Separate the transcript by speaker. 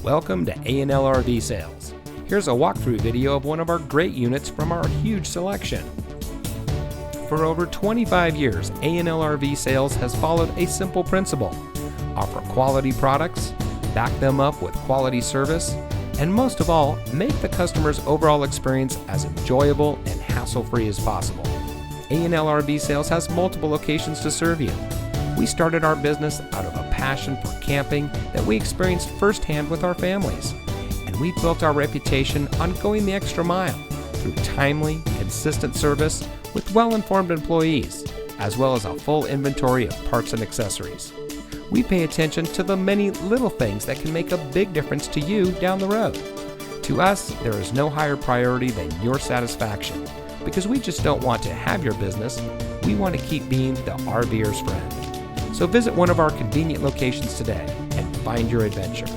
Speaker 1: Welcome to A&L RV Sales. Here's a walkthrough video of one of our great units from our huge selection. For over 25 years, A&L RV Sales has followed a simple principle: offer quality products, back them up with quality service, and most of all, make the customer's overall experience as enjoyable and hassle-free as possible. A&L RV Sales has multiple locations to serve you. We started our business out of a passion for camping that we experienced firsthand with our families, and we built our reputation on going the extra mile through timely, consistent service with well-informed employees, as well as a full inventory of parts and accessories. We pay attention to the many little things that can make a big difference to you down the road. To us, there is no higher priority than your satisfaction, because we just don't want to have your business. We want to keep being the RVer's friend. So visit one of our convenient locations today and find your adventure.